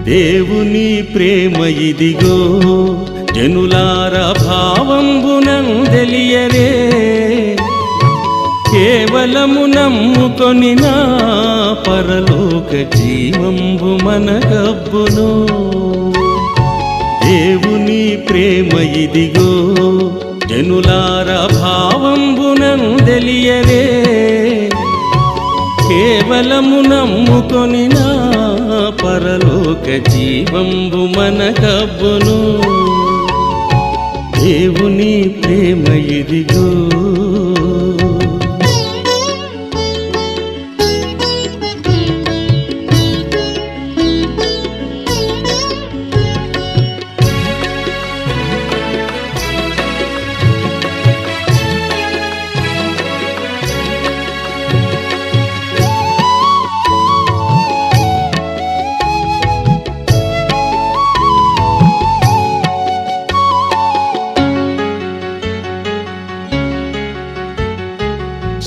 దేవుని ప్రేమ ఇదిగో జనులార భావంబునందెలియరే, కేవలము నమ్ముకొని నా పరలోక జీవంబు మనగబ్బును. దేవుని ప్రేమ ఇదిగో జనులార భావంబునందెలియరే, కేవలము నమ్ముకొని నా పరలోక జీవంబు మనగబ్బును. దేవుని ప్రేమ ఇదిగో.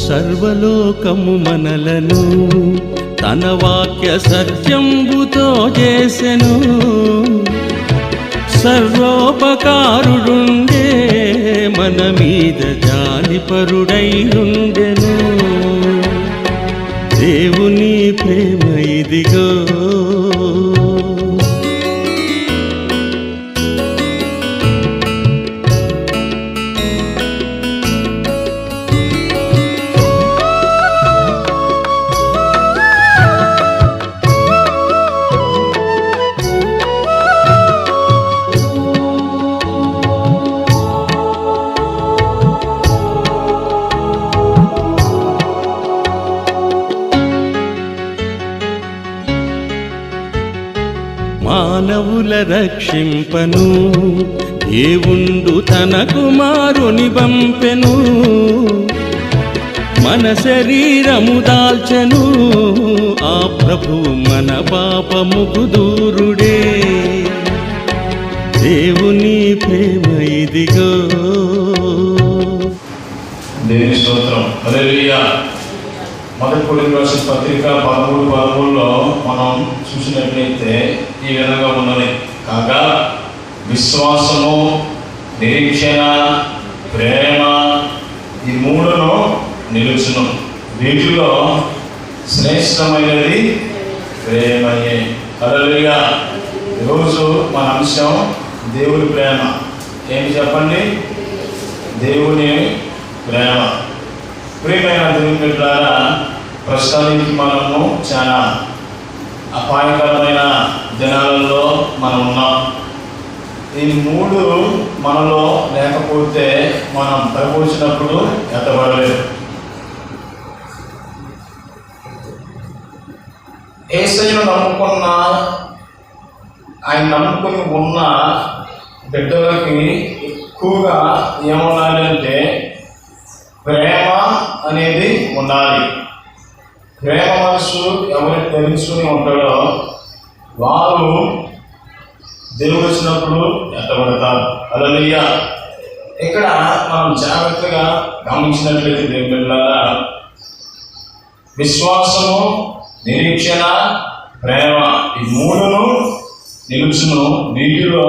సర్వలోకము మనలను తన వాక్య సత్యంబుతో చేసెను, సర్వోపకారుడుండే మన మీద జాలిపరుడైయుండెను. దేవుని ప్రేమ ఇదిగో. మానవుల రక్షింపను దేవుండు తన కుమారుని పంపెను, మన శరీరము దాల్చెను ఆ ప్రభు మన పాపముకు దూరుడే. దేవుని ప్రేమ ఇదిగో. దేవుని స్తోత్రం. హల్లెలూయా. మొదటి కొరింథీయులకు రాసిన పత్రిక 13:13లో మనం చూసినట్లయితే ఈ విధంగా ఉన్నది. కాగా విశ్వాసము, నిరీక్షణ, ప్రేమ ఈ మూడును నిలుచును, వీటిలో శ్రేష్టమైనది ప్రేమయే. హల్లెలూయా. ఈరోజు మన అంశం దేవుని ప్రేమ. ఏమి చెప్పండి? దేవుని ప్రేమ. ప్రియమైన దేవుని బిడ్డలారా, ప్రస్తుతానికి మనము చాలా అపాయకరమైన దినాలలో మనం ఉన్నాం. ఈ మూడు మనలో లేకపోతే మనం పడిపోసినప్పుడు ఎత్తబడలేదు. యేసయ్యను నమ్ముకున్న, ఆయన నమ్ముకుని ఉన్న బిడ్డలకి ఎక్కువగా ఏముండాలంటే ప్రేమ అనేది ఉండాలి. ప్రేమ మనసు ఎవరికి తెలుసుకుని ఉంటాడో వారు దేవుడు వచ్చినప్పుడు ఎత్తబడతారు. హల్లెలూయా. ఇక్కడ మనం జాగ్రత్తగా గమనించినట్లయితే దేవుని బిడ్డలారా, విశ్వాసము, నిరీక్షణ, ప్రేమ ఈ మూడును నిలుచును, వీటిలో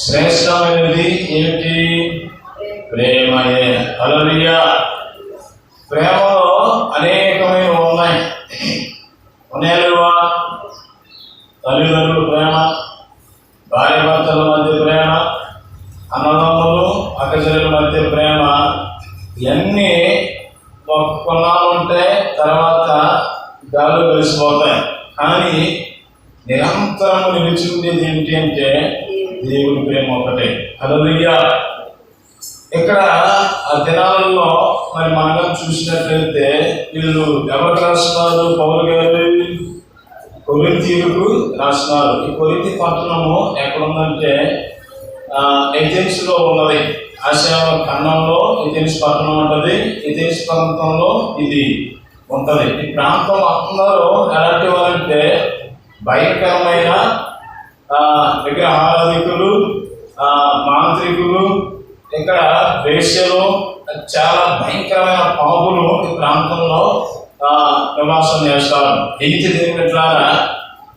శ్రేష్టమైనది ఏమిటి? ప్రేమయే. హల్లెలూయా. ప్రేమలో అనేకమైన ఉన్నాయి. ఉన్నాయా? తల్లిదండ్రుల ప్రేమ, భార్య భర్తల మధ్య ప్రేమ, అన్నదమ్ములు అక్కచెల్లెల మధ్య ప్రేమ, ఇవన్నీ కొన్నాళ్ళు ఉంటే తర్వాత గాల్లో కలిసిపోతాయి. కానీ నిరంతరము నిలిచిండేది ఏంటి అంటే దేవుని ప్రేమ ఒకటే. హల్లెలూయా. ఇక్కడ ఆ దినాలలో మరి మనం చూసినట్లయితే వీళ్ళు ఎవరికి రాస్తున్నారు? పౌలు గారు కొరింథీయులకు రాస్తున్నారు. ఈ కొరింథీ పట్టణము ఎక్కడుందంటే ఎథెన్స్ లో ఉన్నది. ఆసియా ఖండంలో ఎథెన్స్ పట్టణం ఉంటుంది. ఎథెన్స్ ప్రాంతంలో ఇది ఉంటుంది. ఈ ప్రాంతం అందరూ ఎలాంటి వారంటే భయంకరమైన విగ్రహారాధికులు, మాంత్రికులు, ఇక్కడ వేశ్యలు, చాలా భయంకరమైన పాపులు ఈ ప్రాంతంలో నివాసం చేస్తారు. ఎయితి దేవుని ద్వారా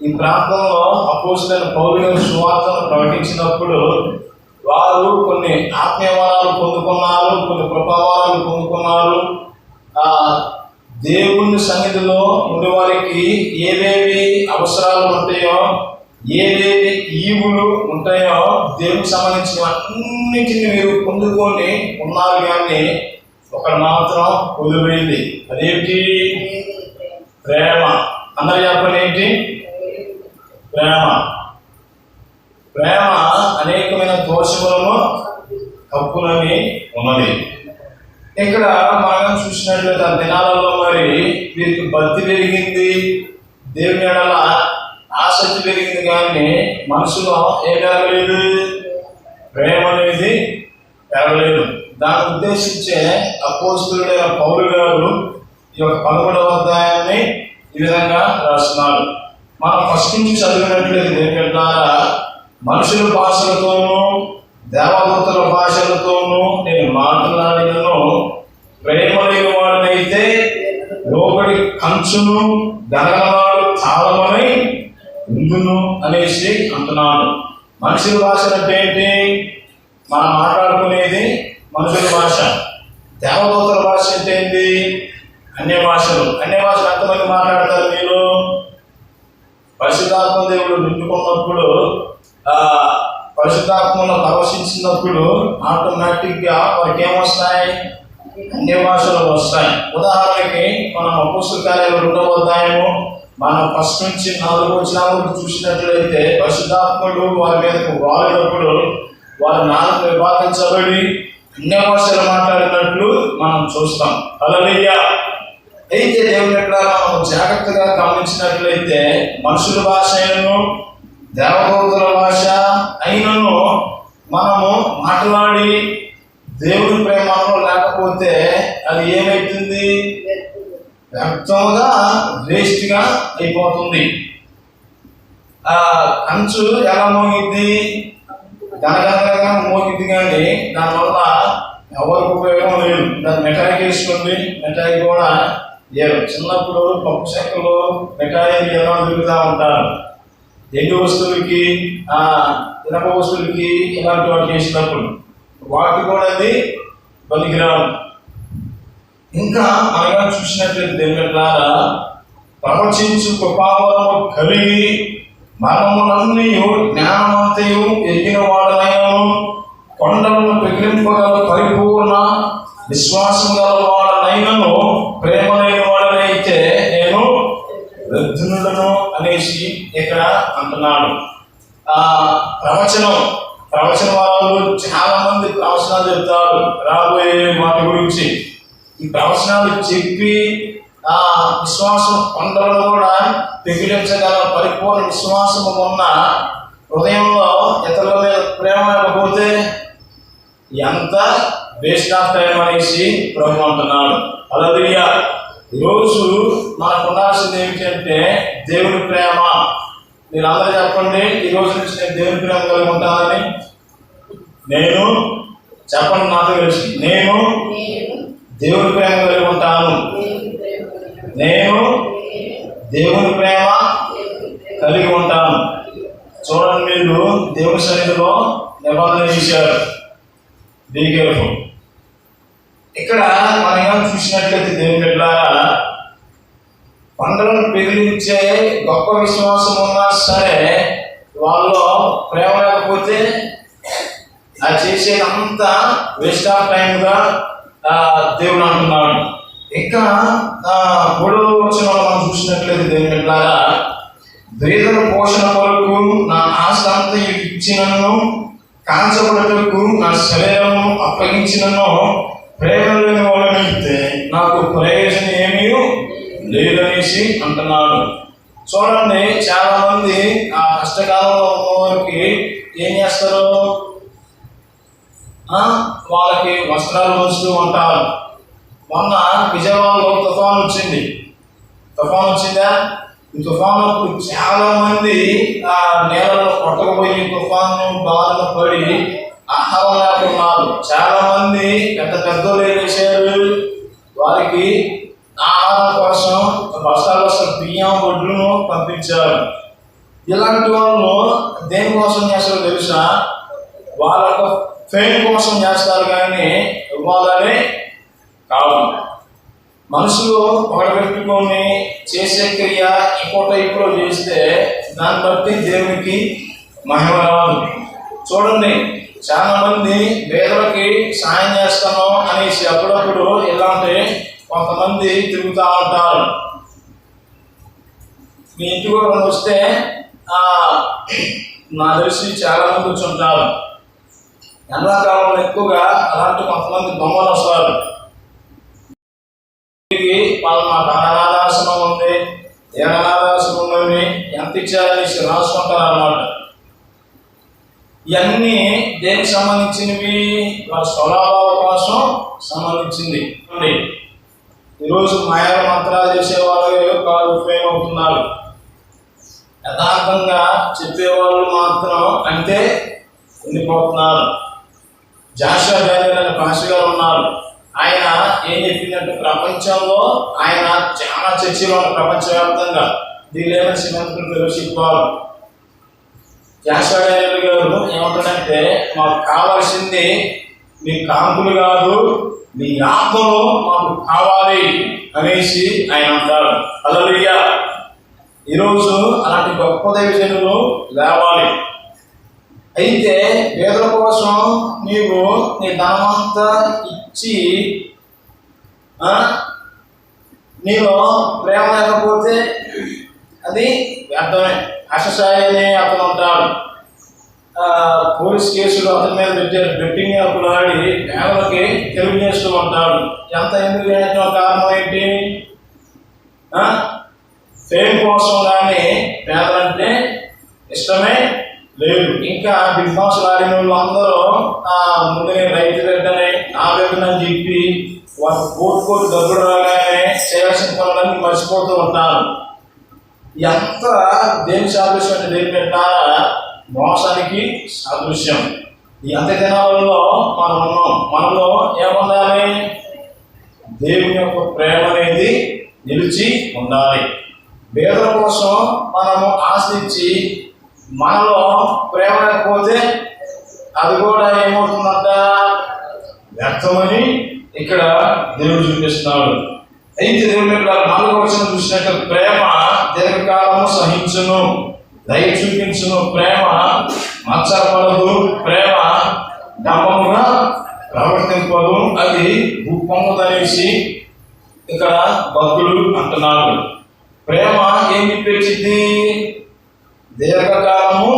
ఈ ప్రాంతంలో అపోస్తలుడైన పౌలు గారు సువార్తను ప్రకటించినప్పుడు వారు కొన్ని ఆత్మీయవరాలు పొందుకున్నారు, కొన్ని కృపావరాలు పొందుకున్నారు. దేవుని సన్నిధిలో ఉండే వారికి ఏవేవి అవసరాలు ఉంటాయో, ఏవేవి ఈవులు ఉంటాయో దేవునికి సంబంధించిన అన్నింటినీ మీరు పొందుకొని ఉన్నారు. కానీ ఒకటి మాత్రం వదిలిపోయింది. అదేంటి? ప్రేమ. అందరూ చెప్పండి, ఏంటి? ప్రేమ. ప్రేమ అనేకమైన దోషములను కప్పునని ఉన్నది. ఇక్కడ మనం చూసినట్లయితే ఆ దినాలలో మరి వీరికి భక్తి పెరిగింది, దేవుని ఎడల ఆసక్తి పెరిగింది, కానీ మనసులో ఏం పెరగలేదు? ప్రేమ అనేది పెరగలేదు. దాన్ని ఉద్దేశించే అపోస్తలుడైన పౌలు గారు ఈ యొక్క 11వ అధ్యాయాన్ని ఈ విధంగా రాస్తున్నారు. మనం ఫస్ట్ నుంచి చదివినట్లయితే దేవుని ద్వారా మనుషుల భాషలతోనూ దేవదూతల భాషలతోనూ నేను మాట్లాడినను, ప్రేమ లేని వాడినైతే లోబడి కంచును గనగనవాడు తాళమని ఉందును అనేసి అంటున్నాడు. మనుషుల భాష అంటే ఏంటి? మనం మాట్లాడుకునేది మనుషుల భాష. దేవదూతల భాష అంటే ఏంటి? అన్య భాషలు. అన్య భాషలు ఎంతమంది మాట్లాడతారు? మీరు పరిశుద్ధాత్మ దేవుడు నిండుకున్నప్పుడు, పరిశుద్ధాత్మలో ప్రవేశించినప్పుడు ఆటోమేటిక్గా వారికి ఏమొస్తాయి? అన్య భాషలు వస్తాయి. ఉదాహరణకి మనం అపోస్తల కార్యాలు 2వ అధ్యాయము మనం ఫస్ట్ నుంచి 4 వచనాలు చూసినట్లయితే పరిశుద్ధాత్ముడు వారి మీదకు వాలినప్పుడు వారి నాలుగు విభాగించబడి అన్య భాషలు మాట్లాడినట్లు మనం చూస్తాం. హల్లెలూయా. అయితే దేవుని ఎక్కడ మనం జాగ్రత్తగా గమనించినట్లయితే మనుషుల భాష అయినను దేవదూతల భాష అయినను మనము మాట్లాడి దేవుని ప్రేమలో లేకపోతే అది ఏమైతుంది? వ్యర్థంగా వేస్ట్గా అయిపోతుంది. కంచు ఎలా మోగిద్ది? గనగనగా మోగిద్ది, కానీ దానివల్ల ఎవరికి ఉపయోగం లేదు. దాన్ని మిఠాయికి వేసుకుంది, మిఠాయి కూడా లేదు. చిన్నప్పుడు పప్పు చెక్కలు మిఠాయిలు ఎలా తిరుగుతూ ఉంటారు. ఎండు వస్తువులకి, ఇనప వస్తువులకి ఇలాంటి వాటికి వేసినప్పుడు వాటి కూడా అది పనికిరాదు. ఇంకా మనగా చూసినట్లయితే దేవుని ద్వారా ప్రవచించు కృపావరము కలిగి మర్మములన్నీ జ్ఞానమంతయు ఎరిగిన వాడనైనను, కొండలను పెగిలింపగల పరిపూర్ణ విశ్వాసం గల వాడనైనను, ప్రేమ లేని వాడనైతే నేను వృద్ధులను అనేసి ఇక్కడ అంటున్నాడు. ప్రవచన వాళ్ళు చాలా మంది ప్రవచనాలు చెప్తారు రాబోయే వాటి గురించి. ఈ ప్రవచనాలు చెప్పి విశ్వాసం కొండలను కూడా పెగిలించగల పరిపూర్ణ విశ్వాసము ఉన్న హృదయంలో ఇతరుల మీద ప్రేమ లేకపోతే ఎంత వేస్ట్ ఆఫ్ టైం అనేసి ప్రభు అంటున్నాడు. హల్లెలూయా. ఈరోజు మనకు ఉండాల్సింది ఏమిటంటే దేవుని ప్రేమ. మీరు అందరూ చెప్పండి, ఈ రోజు నుంచి నేను దేవుని ప్రేమ కలిగి ఉంటానని. నేను చెప్పండి, నాతో కలిసి, నేను దేవుని ప్రేమ కలిగి ఉంటాను. నేను దేవుని ప్రేమ కలిగి ఉంటాను. చూడండి, మీరు దేవుని సన్నిధిలో నిబంధన చేశారు. Be careful. ఇక్కడ మనం ఏమైనా చూసినట్లయితే దేవుని బిడ్డలారా, కొండలను పెగిలించే గొప్ప విశ్వాసం ఉన్నా సరే వాళ్ళలో ప్రేమ లేకపోతే అది చేసేదంతా వేస్ట్ ఆఫ్ టైంగా దేవుడు అంటున్నాడు. ఇంకా 3వ వచనంలో మనం చూసినట్లయితే దేవుని బిడ్డలారా, పేదల పోషణ కొరకు నా ఆస్తి అంతా ఇచ్చినను, కాంచబడుటకు నా శరీరము అప్పగించినను, ప్రేమ లేని వాళ్ళనైతే నాకు ప్రయోజనం ఏమీ లేదనేసి అంటున్నాడు. చూడండి, చాలా మంది ఆ కష్టకాలంలో ఉన్నవారికి ఏం చేస్తారు? వాళ్ళకి వస్త్రాలు వస్తూ ఉంటారు. మొన్న విజయవాడలో తుఫాను వచ్చిందా? ఈ తుఫాను చాలా మంది ఆ నేలలో కొట్టకపోయి తుఫాను బాధను పడి ఆహారం లేకున్నారు. చాలా మంది పెద్దలు ఏం చేశారు? వారికి ఆహారం కోసం బస్తాల బియ్యం వడ్లను పంపించారు. ఇలాంటి వాళ్ళు దేనికోసం చేస్తారో తెలుసా? వాళ్ళ యొక్క ఫేమ్ కోసం చేస్తారు, కానీ ఇవ్వాలని కాదు. మనుషులు ఒకటి పెట్టుకొని చేసే క్రియ ఇంకో టైప్లో చేస్తే దాన్ని బట్టి దేవునికి మహిమ రాదు. చూడండి, చాలా మంది పేదలకి సాయం చేస్తాను అనేసి అప్పుడప్పుడు ఇలాంటి కొంతమంది తిరుగుతూ ఉంటారు. మీ ఇంటికి కూడా వస్తే నాకు తెలిసి చాలా మంది వచ్చి ఉంటారు. ఎండాకాలంలో ఎక్కువగా అలాంటి కొంతమంది దొంగలు వస్తారు. మాకు అనాథాశ్రమం ఉంది, ఏ అనాథాశ్రమం ఉందని ఎంత ఇచ్చారనేసి రాసుకుంటారు అన్నమాట. ఇవన్నీ దేనికి సంబంధించినవి? వాళ్ళ స్వలాభాల కోసం సంబంధించింది. ఈరోజు మాయా మంత్రాలు చేసేవాళ్ళు కాదు ఫేమ్ అవుతున్నారు. యథార్థంగా చెప్పేవాళ్ళు మాత్రం అంటే ఉండిపోతున్నారు. జాషువా డానియల్ అనే పాస్టర్ గారు ఉన్నారు. ఆయన ఏం చెప్పిందంటే, ప్రపంచంలో ఆయన చాలా చర్చిలో ఉన్న ప్రపంచవ్యాప్తంగా దీనిలో శ్రీమంతులు ఫెలోషిప్ వాళ్ళు. జాషువా డానియల్ గారు ఏమంటాడంటే, మాకు కావాల్సింది మీ కాంతులు కాదు, మీ ఆత్మలు మాకు కావాలి అనేసి ఆయన అంటారు. హల్లెలూయా. ఈరోజు అలాంటి గొప్ప దైవజనులు లేవాలి. అయితే పేదల కోసం నీవు నీ ధనమంతా ఇచ్చి నీలో ప్రేమ లేకపోతే అది వ్యర్థమే. అశసాయి అనే అతను ఉంటాడు. పోలీస్ కేసులు అతని మీద పెట్టారు. బెట్టింగ్ అప్పుడు ఆడి పేదలకి తెలియజేస్తూ ఉంటాడు. ఎంత ఎందుకు చేయడం కారణం ఏంటి? ఫేమ్ కోసం, కానీ పేదలంటే ఇష్టమే లేదు. ఇంకా బిగ్ బాస్ ఆడిన వాళ్ళు అందరూ ముందునే రైతు బిడ్డని నా బిడ్డనని చెప్పి వాళ్ళు కోటి డబ్బులు రాగానే చేయాల్సిన పనులన్నీ మర్చిపోతూ ఉంటారు. ఎంత దేని సాదృశ్యం అంటే దేని పెట్టారా? మోసానికి సాదృశ్యం. ఈ అంత్య దినాలలో మనం ఉన్నాం. మనలో ఏముండాలి? దేవుని యొక్క ప్రేమ అనేది నిలిచి ఉండాలి. పేదల కోసం మనము ఆశించి మనలో ప్రేమ లేకపోతే అది కూడా ఏమవుతుందంట? వ్యర్థమని ఇక్కడ దేవుడు చూపిస్తున్నాడు. అయితే దేవుని 4వ వచనం చూసినట్టు ప్రేమ దీర్ఘకాలము సహించును, దయ చూపించును, ప్రేమ మత్సరపడదు, ప్రేమ డంబముగా ప్రవర్తింపదు, అది ఉప్పొంగుదనేసి ఇక్కడ భక్తులు అంటున్నాడు. ప్రేమ ఏమి పెంచింది? దీర్ఘకాలము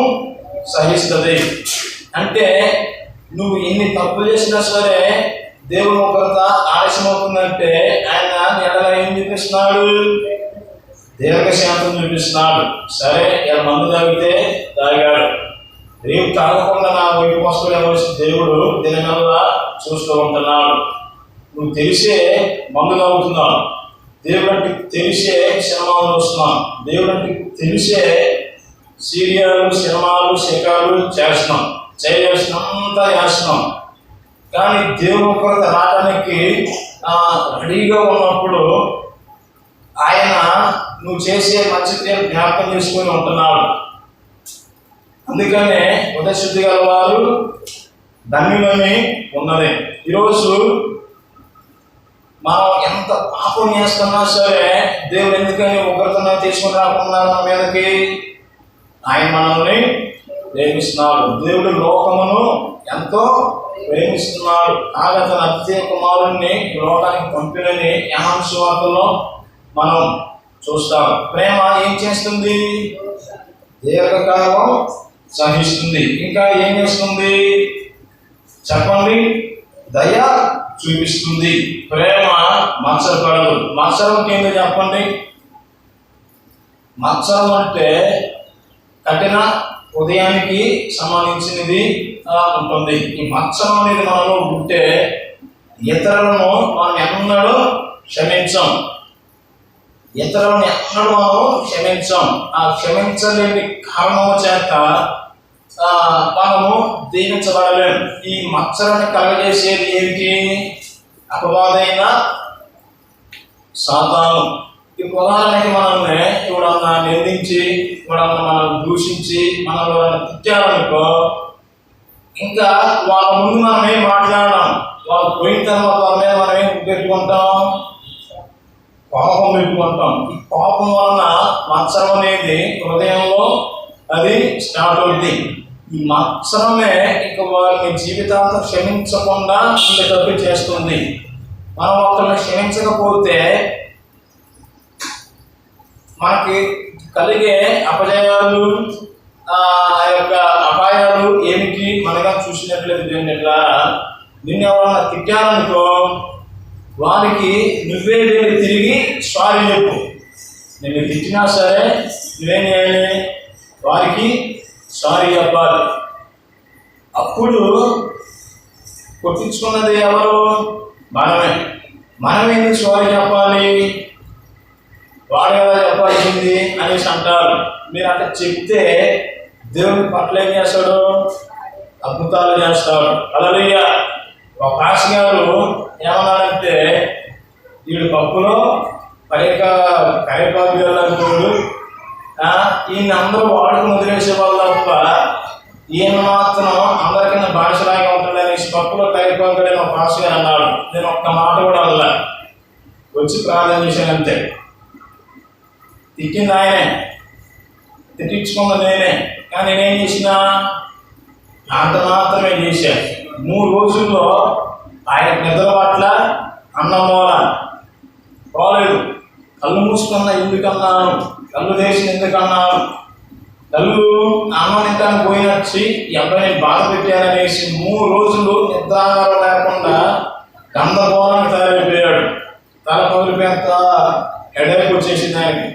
సహిస్తుంది. అంటే నువ్వు ఎన్ని తప్పులు చేసినా సరే దేవుని ఉగ్రత ఆలస్యం అవుతుందంటే ఆయన ఎడల ఏం చూపిస్తున్నాడు? దీర్ఘశాంతం చూపిస్తున్నాడు. సరే, ఇలా మందు తాగితే తాగాడు, రేపు తాగకుండా నా వైపు వస్తువులు దేవుడు దీని వల్ల చూస్తూ ఉంటున్నాడు. నువ్వు తెలిసే మందు తాగుతున్నావు, దేవుడు అంటే తెలిసే సినిమాలు వస్తున్నాం, దేవుడు అంటే తెలిసే సీరియాలు, సినిమాలు, శిఖాలు చేస్తున్నాం, చేయాల్సినంతా చేస్తున్నాం. కానీ దేవుని ఉగ్రత రావడానికి రెడీగా ఉన్నప్పుడు ఆయన నువ్వు చేసే మంచి క్రియలు జ్ఞాపకం చేసుకొని ఉంటున్నాడు. అందుకనే ఉదయశుద్ధి గల వారు ధన్యులని ఉన్నది. ఈరోజు మనం ఎంత పాపం చేస్తున్నా సరే దేవుడు ఎందుకని ఉగ్రతను తీసుకుని రాకుండా మన మీదకి? ఆయన మనల్ని ప్రేమిస్తున్నాడు. దేవుడు లోకమును ఎంతో ప్రేమిస్తున్నాడు. కాగా తన అద్వితీయ కుమారుణ్ణి లోకానికి పంపినని యోహాను సువార్తలో మనం చూస్తాం. ప్రేమ ఏం చేస్తుంది? దీర్ఘకాలం సహిస్తుంది. ఇంకా ఏం చేస్తుంది చెప్పండి? దయ చూపిస్తుంది. ప్రేమ మత్సరపడదు. మత్సరం ఏంటో చెప్పండి? మత్సరం అంటే కఠిన ఉదయానికి సంబంధించినది ఉంటుంది. ఈ మత్సరం అనేది మనలో ఉంటే ఇతరులను మనం ఎన్నడూ క్షమించాం. ఇతరులను ఎన్నడూ మనం క్షమించాం. ఆ క్షమించలేని కారణము చేత మనము దీవించబడలేము. ఈ మత్సరాన్ని కలగజేసేది ఏంటి? అపవాదైన సాతాను. ఈ ఉదాహరణకి మనల్ని ఎవడన్నా నిందించి ఎవడన్నా మనం దూషించి మనల్ని తిట్టారనుకో, ఇంకా వాళ్ళ ముందు మనం ఏం మాట్లాడడం, వాళ్ళు పోయిన తర్వాత వాళ్ళ మీద మనం ఏం పెట్టుకుంటాం, కోపం పెట్టుకుంటాం. ఈ కోపం వలన మత్సరం అనేది హృదయంలో అది స్టార్ట్ అవుతుంది. ఈ మత్సరమే ఇక వారిని జీవితాంతం క్షమించకుండా ఉండేటట్టు చేస్తుంది. మనం ఒకరిని క్షమించకపోతే మనకి కలిగే అపజయాలు, ఆ యొక్క అపాయాలు ఏమిటి మనగా చూసినట్లయితే ఏంటంటే, నిన్ను ఎవరన్నా తిట్టారనుకో, వారికి నువ్వే తిరిగి సారీ చెప్పు. నిన్ను తిట్టినా సరే నువ్వేం చేయాలి, వారికి సారీ చెప్పాలి. అప్పుడు కొట్టించుకున్నది ఎవరు? మనమే. మనమేందుకు సారీ చెప్పాలి, వాడు కదా చెప్పాల్సింది అనేసి అంటారు. మీరు అంటే చెప్తే దేవుని పట్ల ఏం చేస్తాడు? అద్భుతాలు చేస్తాడు. హల్లెలూయా. ఒక పాస్ గారు ఏమన్నాడంటే, వీడు పప్పులో కరివేపాకు వెళ్ళాడు, ఈయన అందరూ వాడుకుని వదిలేసే వాళ్ళు తప్ప ఈయన మాత్రం అందరికన్నా బానిసలాగా ఉంటాడు అనేసి పప్పులో కరివేపాకు అని ఒక పాస్ గారు అన్నాడు. నేను ఒక్క మాట కూడా అలా వచ్చి ప్రార్థన చేశాను అంతే. తిట్టింది ఆయనే, తిట్టించుకున్నది నేనే, కానీ నేనేం చేసినా అంత మాత్రమే చేశాను. 3 రోజుల్లో ఆయన నిద్ర పట్ల అన్నం పోలేదు. కళ్ళు మూసుకున్నా ఎందుకన్నాను, కళ్ళు తెరిచి ఎందుకన్నాను, కళ్ళు అన్నం తింటానికి పోయినచ్చి ఈ అబ్బాయిని బాధ పెట్టాననేసి 3 రోజులు నిద్రాహారం లేకుండా గందరగోళానికి తయారైపోయాడు. తల పగిలిపోయేంత హెడేక్ వచ్చేసింది ఆయనకి.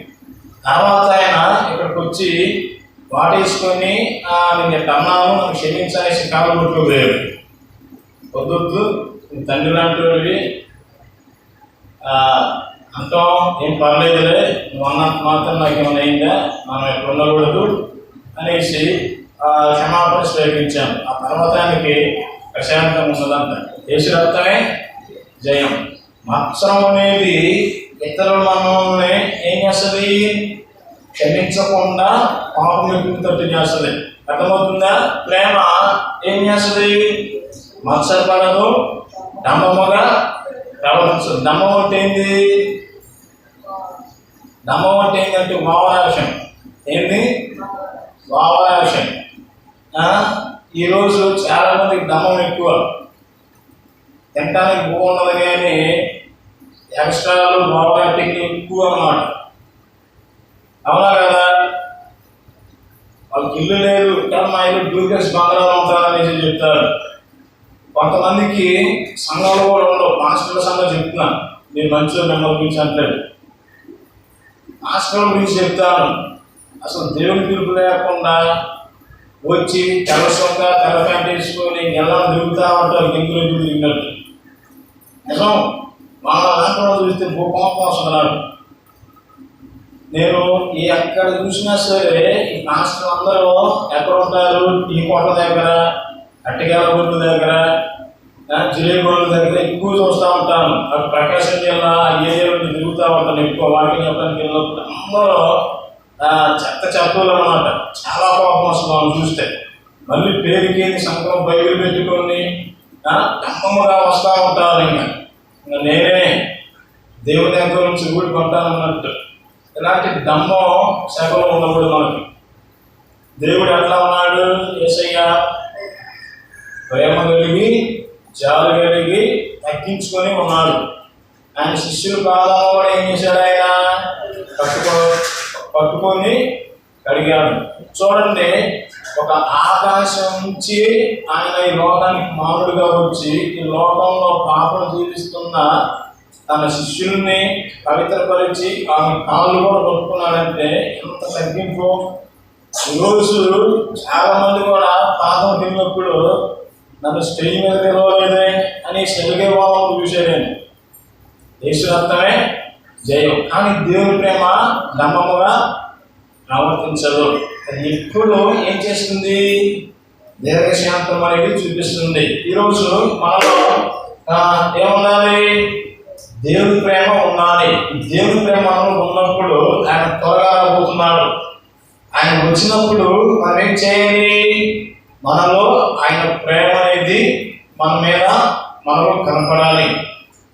తర్వాత ఆయన ఇక్కడికి వచ్చి వాటేసుకొని నేను అన్నాను, నన్ను క్షమించనేసి కాలు కొట్టుకోలేదు. వద్దొద్దు, తండ్రి లాంటి వాడివి అంటాం, ఏం పర్లేదులే, నువ్వు అన్నంత మాత్రం నాకు ఏమైనా అయిందా, మనం ఎక్కడ ఉండకూడదు అనేసి క్షమాపణ స్వీకరించాను. ఆ తర్వాత ఆయనకి ప్రశాంతంగా ఉన్నదంట. యేసు రక్తమే జయం. మత్సరం అనేది ఇతరులు మనల్ని ఏం చేస్తుంది? క్షమించకుండా పాపం ఎక్కువ చేస్తుంది. అర్థమవుతుందా? ప్రేమ ఏం చేస్తుంది? మత్సరపడదు, డంబముగా ప్రవర్తించదు. డంబం అంటే ఏంది? డంబం అంటే ఏంటంటే ఓవరాక్షన్. ఏంది? ఓవరాక్షన్. ఈరోజు చాలా మందికి డంబం ఎక్కువ. తినడానికి బాగున్నది కానీ ఎక్స్ట్రాలు ఓవర్ యాక్టింగ్ ఎక్కువ అన్నమాట. అవునా కదా? వాళ్ళకి ఇల్లు లేదు కానీ మా ఇల్లు డూప్లెక్స్ బంగారాలు ఉంటారనేసి చెప్తారు. కొంతమందికి సంఘాలు కూడా ఉండవు. మాస్టర్ల సంఘం చెప్తున్నాను, నేను మంచిగా మిమ్మల్ని గురించి అంటలేదు, మాస్టర్ల గురించి చెప్తాను. అసలు దేవుని పిలుపు లేకుండా వచ్చి తెల్లసొక్క తెల్ల ప్యాంట్ వేసుకొని ఎలా తిరుగుతా ఉంటారు, గింగులు తిరిగినట్టు. నిజం, మన దాంట్లో చూస్తే భూకంపం వస్తున్నారు. నేను ఎక్కడ చూసినా సరే ఈ మాస్టర్లు అందరూ ఎక్కడ ఉంటారు? టీ కోట్ల దగ్గర, అట్టికాల గుర్తు దగ్గర, జిలేబోళ్ళ దగ్గర ఎక్కువ చూస్తూ ఉంటాను. అటు ప్రకాశం జిల్లా ఏరియాలో తిరుగుతూ ఉంటాను ఎక్కువ. వాకింగ్ చెప్పడానికి వెళ్ళినప్పుడు అందరూ చెత్తలు అన్నమాట. చాలా కోపం వస్తుంది వాళ్ళు చూస్తే. మళ్ళీ పేరుకేని సంక్రమం బయలు పెట్టుకొని డంబముగా వస్తూ ఉంటారు. ఇంకా నేనే దేవుని దగ్గర నుంచి ఊడిపడ్డాను అన్నట్టు. ఇలాంటి డంబం శాఖలో ఉన్నప్పుడు మనకి దేవుడు ఎట్లా ఉన్నాడు? యేసయ్య ప్రేమ కలిగి, జాలి కలిగి, తగ్గించుకొని ఉన్నాడు. ఆయన శిష్యులు పాదాలను కూడా ఏం చేశాడు? ఆయన పట్టుకొని కడిగాడు. చూడండి, ఒక ఆకాశం నుంచి ఆయన ఈ లోకానికి మానవుడిగా వచ్చి ఈ లోకంలో పాపం జీవిస్తున్న తన శిష్యుల్ని పవిత్రపరిచి ఆమె కాళ్ళు కూడా పట్టుకున్నాడంటే ఎంత తగ్గింపు! ఈరోజు చాలా మంది కూడా పాపం తిన్నప్పుడు నన్ను స్టేజ్ మీద పిలవలేదే అని సెలుగే వాళ్ళని చూసేదండి. యేసు రక్తమే జయం. కానీ దేవుని ప్రేమ డంబముగా ప్రవర్తించదు. అది ఎప్పుడు ఏం చేస్తుంది? దీర్ఘశాంతం అనేది చూపిస్తుంది. ఈరోజు మనలో ఏముండాలి? దేవుని ప్రేమ ఉండాలి. దేవుని ప్రేమ మనలో ఉన్నప్పుడు ఆయన త్వరగా రాబోతున్నాడు. ఆయన వచ్చినప్పుడు మనం ఏం చేయాలి? మనలో ఆయన ప్రేమ అనేది మనలో కనపడాలి.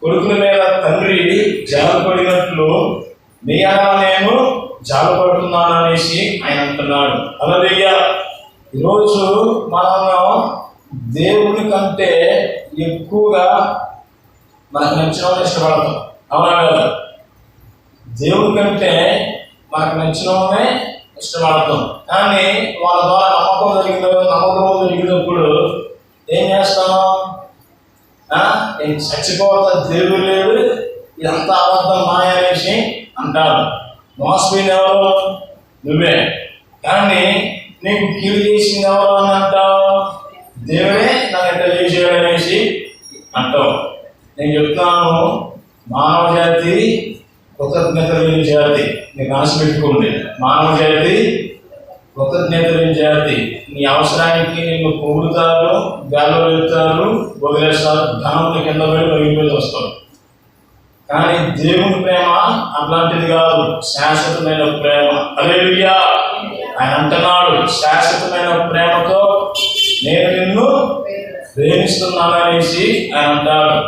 కొడుకుల మీద తండ్రి జాలపడినట్లు నీ అలా నేను జాలపడుతున్నాను అనేసి ఆయన అంటున్నాడు. హల్లెలూయా. ఈరోజు మనం దేవుని కంటే ఎక్కువగా మనకు నచ్చిన వాళ్ళని ఇష్టపడతాం, అవునా కదా? దేవుని కంటే మనకు నచ్చిన వాళ్ళనే ఇష్టపడతాం. కానీ వాళ్ళ ద్వారా నమ్మకం జరిగినప్పుడు ఏం చేస్తాం? చచ్చిపోతా, దేవుడు లేడు, ఇదంతా అబద్ధం, మాయ అనేసి అంటారు. మోసపోయిన ఎవరు? నువ్వే. కానీ నీకు కీడు చేసింది ఎవరు అని అంటావు? దేవుడే నన్ను ఎట్లా చేసాడు అనేసి అంటావు. నేను చెప్తాను, మానవ జాతి కృతజ్ఞత లేని జాతి. నీకు మనసు పెట్టుకోండి, మానవ జాతి కృతజ్ఞత లేని జాతి. నీ అవసరానికి నిన్ను పొగుడుతారు, గాల్లో వెళ్తారు, వదిలేస్తారు, ధనం కింద పడి పగిలిపోయి వస్తావు. కానీ దేవుని ప్రేమ అట్లాంటిది కాదు, శాశ్వతమైన ప్రేమ. హల్లెలూయా. ఆయన అంటున్నాడు, శాశ్వతమైన ప్రేమతో నేను నిన్ను ప్రేమిస్తున్నాను అనేసి ఆయన అంటాడు.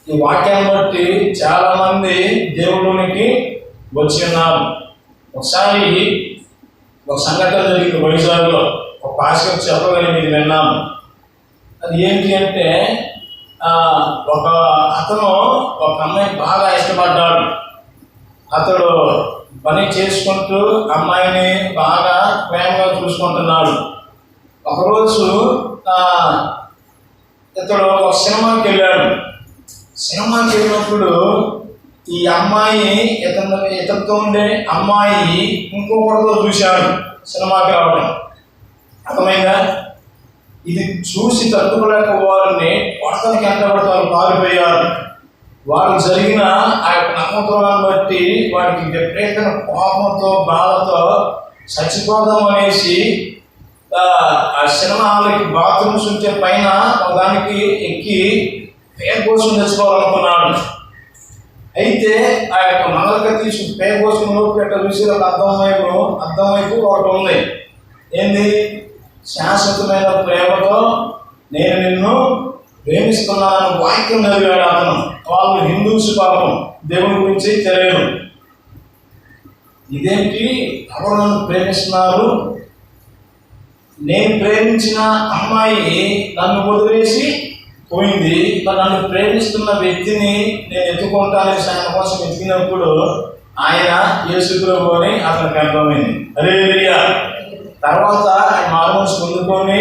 ఈ వాక్యాన్ని బట్టి చాలా మంది దేవుడికి వచ్చి ఉన్నారు. ఒకసారి ఒక సంఘటన జరిగింది వైజాగ్లో. ఒక పాస్టర్ చెప్పగలి మీకు విన్నాము. అది ఏంటి అంటే, ఒక అతను ఒక అమ్మాయి బాగా ఇష్టపడ్డాడు. అతడు పని చేసుకుంటూ అమ్మాయిని బాగా ప్రేమగా చూసుకుంటున్నాడు. ఒకరోజు ఇతడు ఒక సినిమాకి వెళ్ళాడు. సినిమాకి వెళ్ళినప్పుడు ఈ అమ్మాయి ఇతనితో ఉండే అమ్మాయి ఇంకొకరితో చూశాడు సినిమాకి రావడం. అర్థమైందా? ఇది చూసి తట్టుకోలేక వారిని కొడతానికి ఎంతబడి వారు పారిపోయారు. వారికి జరిగిన ఆ యొక్క నమ్మకాలను బట్టి వారికి విపరీతమైన కోపంతో, బాధతో చచ్చిపోదాం అనేసి ఆ సినిమా హాల్కి బాత్రూమ్స్ ఉంటే పైన దానికి ఎక్కి పేరు కోసం తెచ్చుకోవాలనుకున్నాడు. అయితే ఆ యొక్క మంగళక తీసుకుని పేరు కోసం పెట్ట చూసి అర్థం వైపు ఒకటి ఉంది. ఏంది? శాశ్వతమైన ప్రేమతో నేను నిన్ను ప్రేమిస్తున్నాను వాక్యం చదివాడు అతను. వాళ్ళు హిందూస్, పాపం దేవుని గురించి తెలియదు. ఇదేంటి, ఎవరు నన్ను ప్రేమిస్తున్నారు? నేను ప్రేమించిన అమ్మాయి నన్ను వదిలేసి పోయింది, నన్ను ప్రేమిస్తున్న వ్యక్తిని నేను ఎత్తుకుంటానని ఆయన కోసం ఎత్తికినప్పుడు ఆయన యేసు ప్రభువు అని అతనికి అర్థమైంది. హల్లెలూయా. తర్వాత ఆయన మారుమనసు పొందుకొని